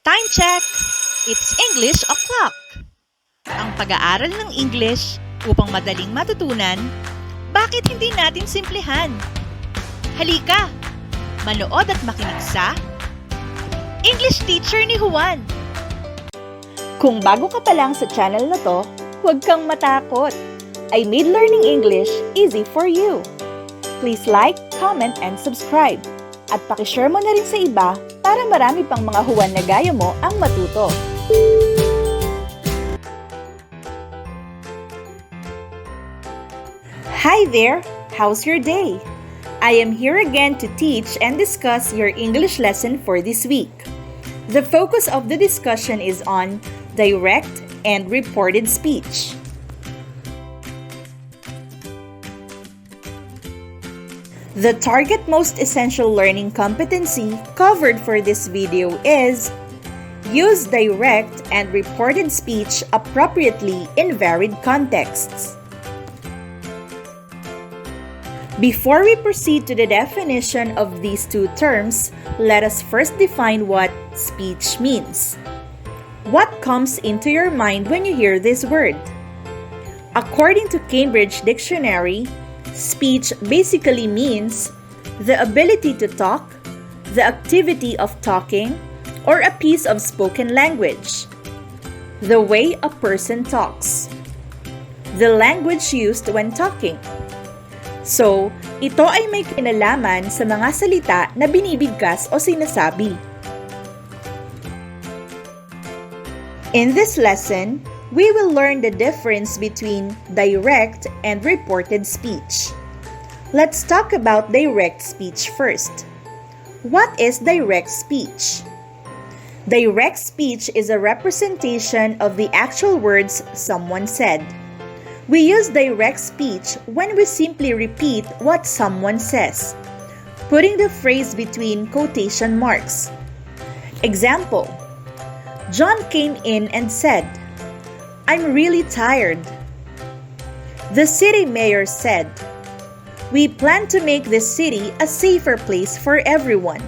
Time check! It's English o'clock! Ang pag-aaral ng English upang madaling matutunan, bakit hindi natin simplihan? Halika! Manood at makinig sa English Teacher ni Juan! Kung bago ka pa lang sa channel na to, huwag kang matakot. I made learning English easy for you. Please like, comment, and subscribe. At pakishare mo na rin sa iba para marami pang mga Juan na gaya mo ang matuto. Hi there! How's your day? I am here again to teach and discuss your English lesson for this week. The focus of the discussion is on direct and reported speech. The target most essential learning competency covered for this video is use direct and reported speech appropriately in varied contexts. Before we proceed to the definition of these two terms, let us first define what speech means. What comes into your mind when you hear this word? According to Cambridge Dictionary, speech basically means the ability to talk, the activity of talking, or a piece of spoken language. The way a person talks. The language used when talking. So, ito ay may kinalaman sa mga salita na binibigkas o sinasabi. In this lesson, we will learn the difference between direct and reported speech. Let's talk about direct speech first. What is direct speech? Direct speech is a representation of the actual words someone said. We use direct speech when we simply repeat what someone says, putting the phrase between quotation marks. Example: John came in and said, "I'm really tired." The city mayor said, "We plan to make this city a safer place for everyone."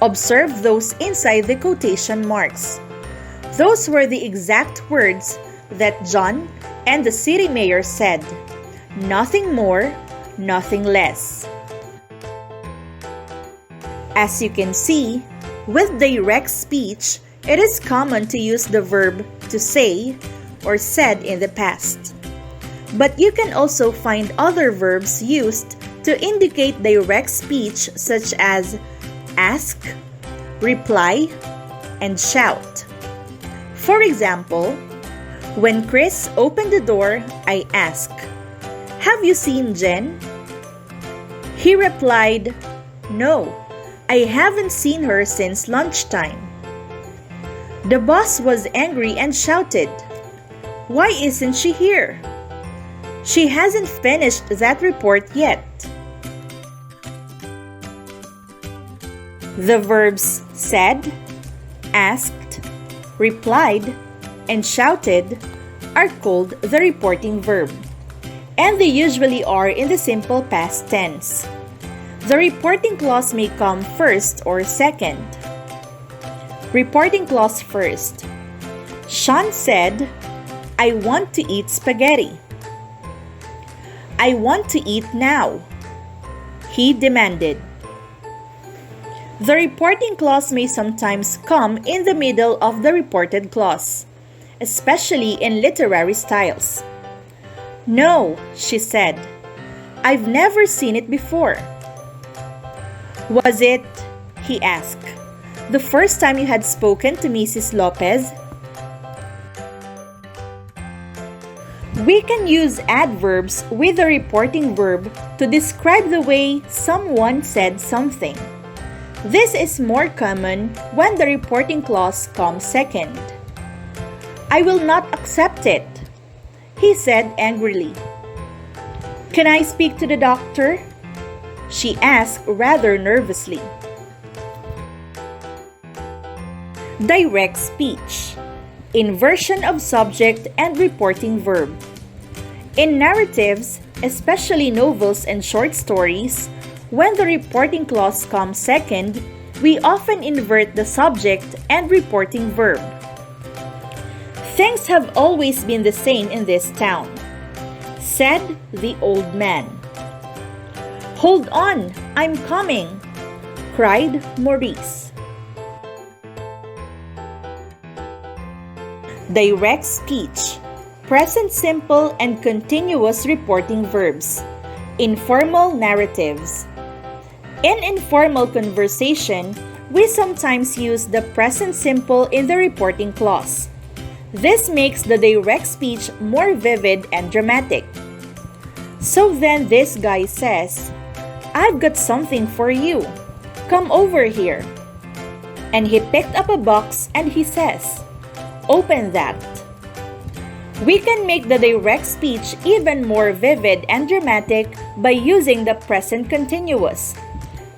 Observe those inside the quotation marks. Those were the exact words that John and the city mayor said. Nothing more, nothing less. As you can see, with direct speech, it is common to use the verb to say or said in the past. But you can also find other verbs used to indicate direct speech such as ask, reply, and shout. For example, when Chris opened the door, I asked, "Have you seen Jen?" He replied, "No, I haven't seen her since lunchtime." The boss was angry and shouted, "Why isn't she here? She hasn't finished that report yet." The verbs said, asked, replied, and shouted are called the reporting verb, and they usually are in the simple past tense. The reporting clause may come first or second. Reporting clause first. Sean said, "I want to eat spaghetti." "I want to eat now," he demanded. The reporting clause may sometimes come in the middle of the reported clause, especially in literary styles. "No," she said. "I've never seen it before." "Was it," he asked, "the first time you had spoken to Mrs. Lopez?" We can use adverbs with the reporting verb to describe the way someone said something. This is more common when the reporting clause comes second. "I will not accept it," he said angrily. "Can I speak to the doctor?" she asked rather nervously. Direct speech. Inversion of subject and reporting verb. In narratives, especially novels and short stories, when the reporting clause comes second, we often invert the subject and reporting verb. Things have always been the same in this town, said the old man. Hold on, I'm coming, cried Maurice. Direct speech, present simple and continuous reporting verbs, informal narratives. In informal conversation, we sometimes use the present simple in the reporting clause. This makes the direct speech more vivid and dramatic. So then this guy says, "I've got something for you. Come over here." And he picked up a box and he says, "Open that." We can make the direct speech even more vivid and dramatic by using the present continuous.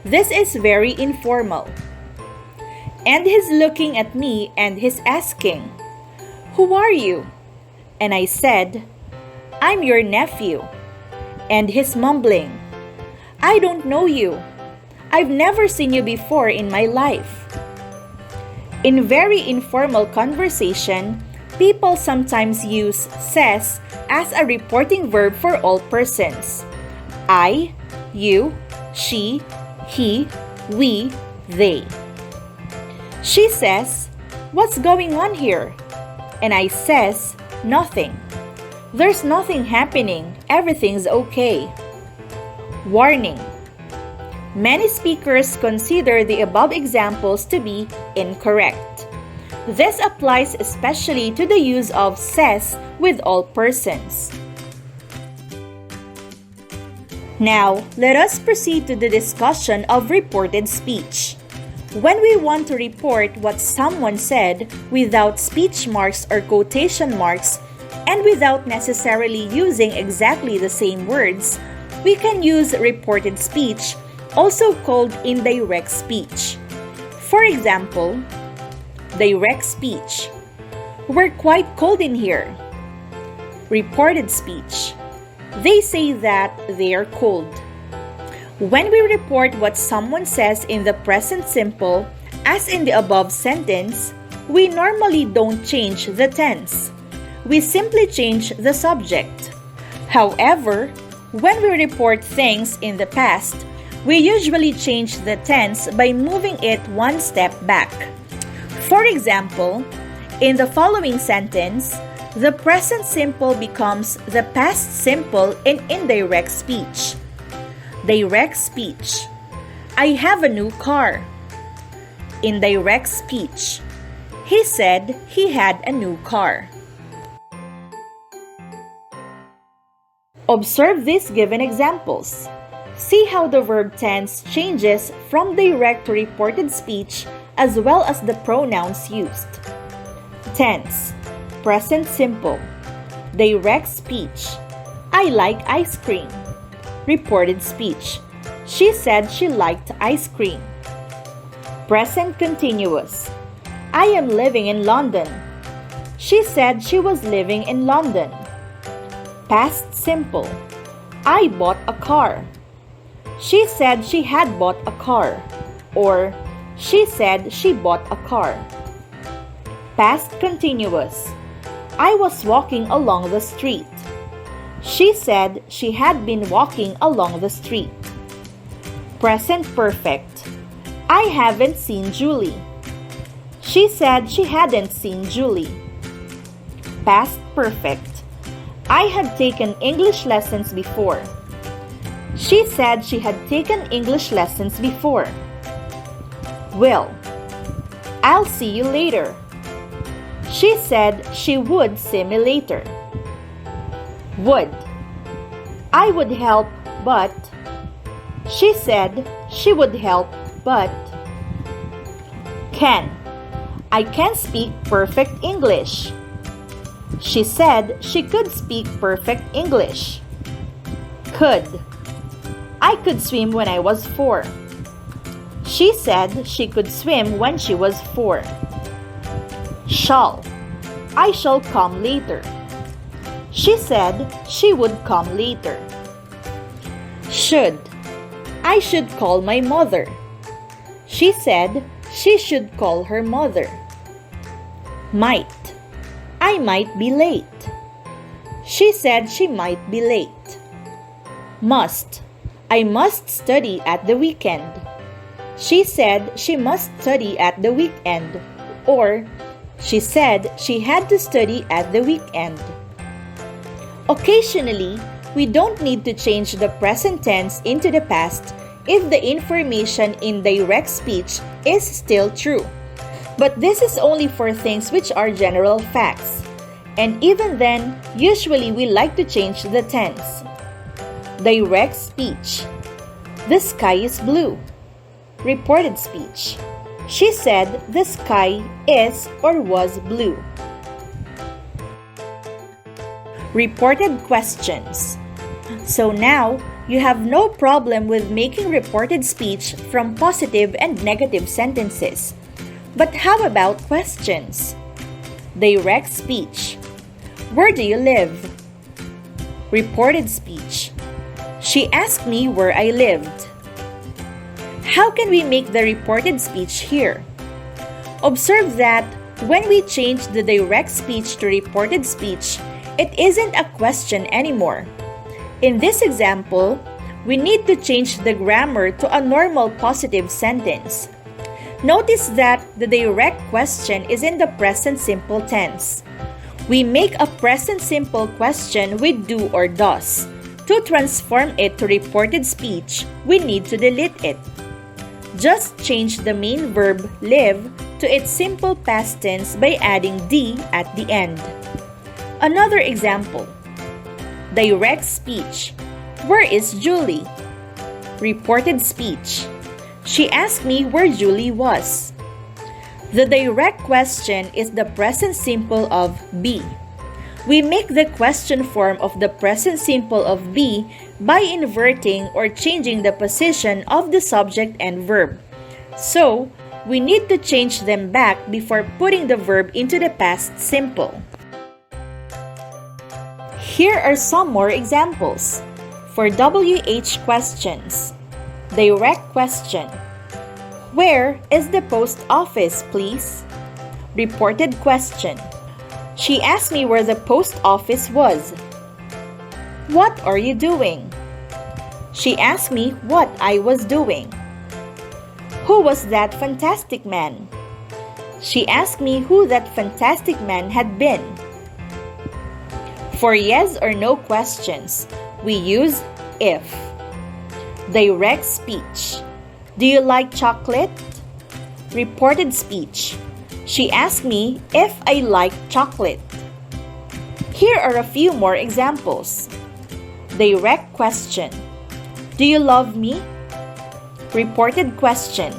This is very informal. And he's looking at me and he's asking, "Who are you?" And I said, "I'm your nephew." And he's mumbling, "I don't know you. I've never seen you before in my life." In very informal conversation, people sometimes use says as a reporting verb for all persons. I, you, she, he, we, they. She says, "What's going on here?" And I says, "Nothing. There's nothing happening. Everything's okay." Warning. Many speakers consider the above examples to be incorrect. This applies especially to the use of says with all persons. Now, let us proceed to the discussion of reported speech. When we want to report what someone said without speech marks or quotation marks and without necessarily using exactly the same words, we can use reported speech, also called indirect speech. For example, direct speech. "We're quite cold in here." Reported speech. They say that they are cold. When we report what someone says in the present simple, as in the above sentence, we normally don't change the tense. We simply change the subject. However, when we report things in the past, we usually change the tense by moving it one step back. For example, in the following sentence, the present simple becomes the past simple in indirect speech. Direct speech. "I have a new car." Indirect speech. "He said he had a new car." Observe these given examples. See how the verb tense changes from direct to reported speech as well as the pronouns used. Tense. Present simple. Direct speech. "I like ice cream." Reported speech. "She said she liked ice cream." Present continuous. "I am living in London." She said she was living in London. Past simple. "I bought a car." She said she had bought a car. Or, she said she bought a car. Past continuous. "I was walking along the street." She said she had been walking along the street. Present perfect. "I haven't seen Julie." She said she hadn't seen Julie. Past perfect. "I had taken English lessons before." She said she had taken English lessons before. Will. "I'll see you later." She said she would see me later. Would. "I would help, but." She said she would help, but. Can. "I can speak perfect English." She said she could speak perfect English. Could. "I could swim when I was 4. She said she could swim when she was 4. Shall. "I shall come later." She said she would come later. Should. "I should call my mother." She said she should call her mother. Might. I might be late. She said she might be late. Must. I must study at the weekend. She said she must study at the weekend. Or, she said she had to study at the weekend. Occasionally, we don't need to change the present tense into the past if the information in direct speech is still true. But this is only for things which are general facts. And even then, usually we like to change the tense. Direct speech. The sky is blue. Reported speech. She said the sky is or was blue. Reported questions. So now, you have no problem with making reported speech from positive and negative sentences. But how about questions? Direct speech. Where do you live? Reported speech. She asked me where I lived. How can we make the reported speech here? Observe that when we change the direct speech to reported speech, it isn't a question anymore. In this example, we need to change the grammar to a normal positive sentence. Notice that the direct question is in the present simple tense. We make a present simple question with do or does. To transform it to reported speech, we need to delete it. Just change the main verb live to its simple past tense by adding D at the end. Another example. Direct speech. Where is Julie? Reported speech. She asked me where Julie was. The direct question is the present simple of be. We make the question form of the present simple of be by inverting or changing the position of the subject and verb. So, we need to change them back before putting the verb into the past simple. Here are some more examples. For WH questions. Direct question. Where is the post office, please? Reported question. She asked me where the post office was. What are you doing? She asked me what I was doing. Who was that fantastic man? She asked me who that fantastic man had been. For yes or no questions, we use if. Direct speech. Do you like chocolate? Reported speech. She asked me if I like chocolate. Here are a few more examples. Direct question. Do you love me? Reported question.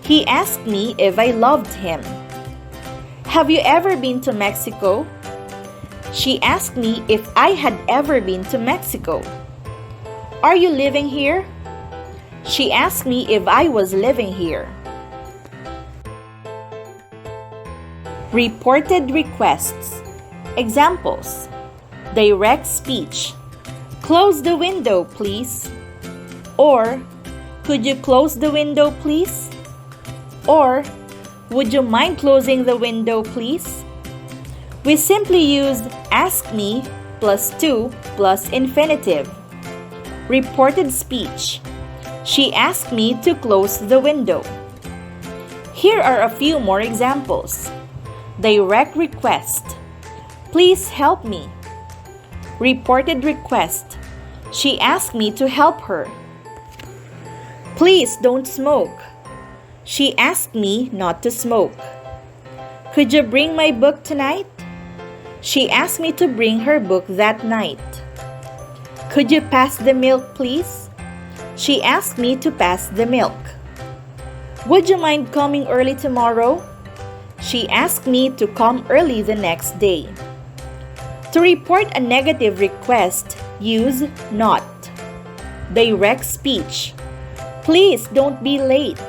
He asked me if I loved him. Have you ever been to Mexico? She asked me if I had ever been to Mexico. Are you living here? She asked me if I was living here. Reported requests. Examples. Direct speech. Close the window, please. Or, could you close the window, please? Or, would you mind closing the window, please? We simply used ask me plus to plus infinitive. Reported speech. She asked me to close the window. Here are a few more examples. Direct request. Please help me. Reported request. She asked me to help her. Please don't smoke. She asked me not to smoke. Could you bring my book tonight? She asked me to bring her book that night. Could you pass the milk, please? She asked me to pass the milk. Would you mind coming early tomorrow? She asked me to come early the next day. To report a negative request, use not. Direct speech. Please don't be late.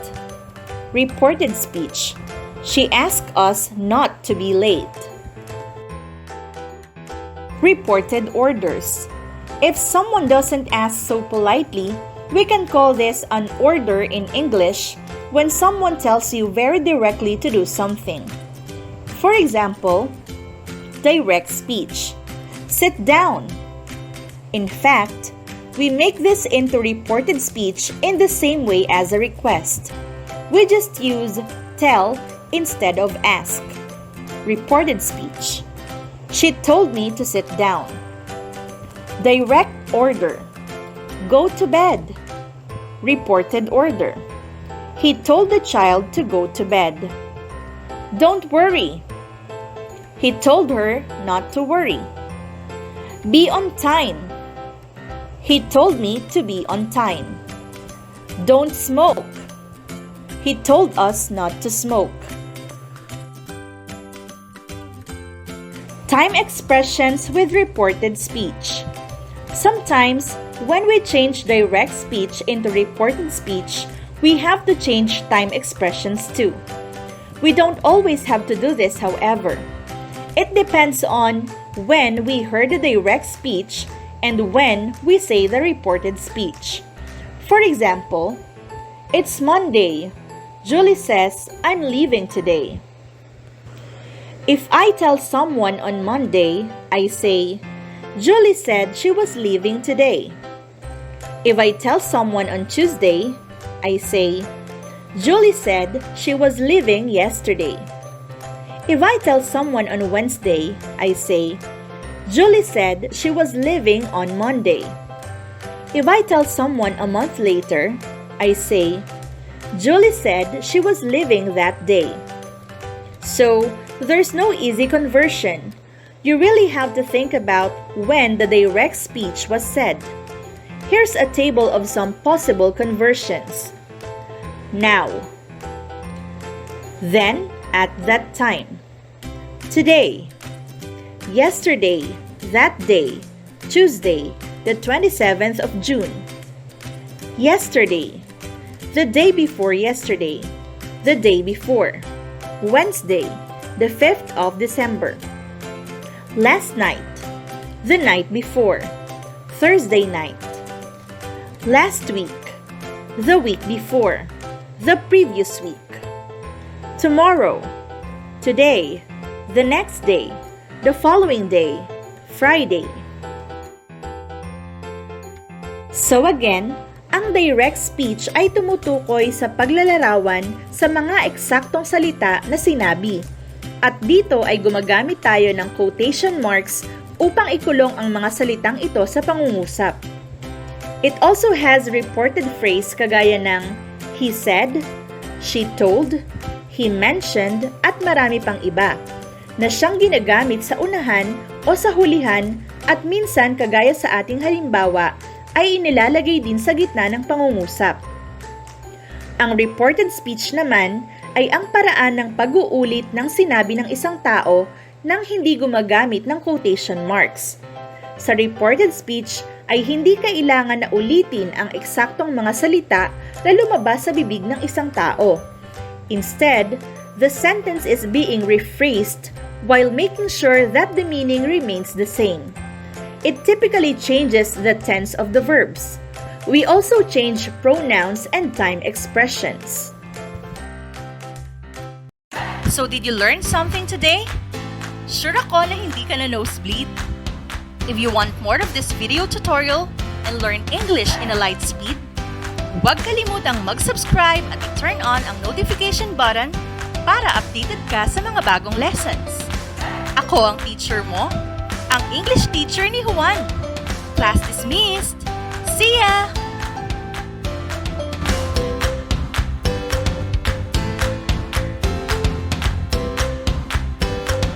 Reported speech. She asked us not to be late. Reported orders. If someone doesn't ask so politely, we can call this an order in English, when someone tells you very directly to do something. For example, direct speech. Sit down. In fact, we make this into reported speech in the same way as a request. We just use tell instead of ask. Reported speech. She told me to sit down. Direct order. Go to bed. Reported order. He told the child to go to bed. Don't worry. He told her not to worry. Be on time. He told me to be on time. Don't smoke. He told us not to smoke. Time expressions with reported speech. Sometimes, when we change direct speech into reported speech, we have to change time expressions too. We don't always have to do this, however. It depends on when we heard the direct speech and when we say the reported speech. For example, it's Monday. Julie says, I'm leaving today. If I tell someone on Monday, I say, Julie said she was leaving today. If I tell someone on Tuesday, I say, Julie said she was leaving yesterday. If I tell someone on Wednesday, I say, Julie said she was leaving on Monday. If I tell someone a month later, I say, Julie said she was leaving that day. So, there's no easy conversion. You really have to think about when the direct speech was said. Here's a table of some possible conversions. Now. Then, at that time. Today. Yesterday, that day, Tuesday, the 27th of June. Yesterday. The day before yesterday. The day before. Wednesday, the 5th of December. Last night. The night before. Thursday night. Last week. The week before. The previous week. Tomorrow. Today. The next day. The following day. Friday. So again, ang direct speech ay tumutukoy sa paglalarawan sa mga eksaktong salita na sinabi. At dito ay gumagamit tayo ng quotation marks upang ikulong ang mga salitang ito sa pangungusap. It also has reported phrase kagaya ng he said, she told, he mentioned, at marami pang iba na siyang ginagamit sa unahan o sa hulihan at minsan kagaya sa ating halimbawa ay inilalagay din sa gitna ng pangungusap. Ang reported speech naman ay ang paraan ng pag-uulit ng sinabi ng isang tao nang hindi gumagamit ng quotation marks. Sa reported speech ay hindi kailangan na ulitin ang eksaktong mga salita na lumabas sa bibig ng isang tao. Instead, the sentence is being rephrased while making sure that the meaning remains the same. It typically changes the tense of the verbs. We also change pronouns and time expressions. So did you learn something today? Sure ako na hindi ka na nosebleed. If you want more of this video tutorial and learn English in a light speed, huwag kalimutang mag-subscribe at i-turn on ang notification button para updated ka sa mga bagong lessons. Ako ang teacher mo, ang English teacher ni Juan. Class dismissed! See ya!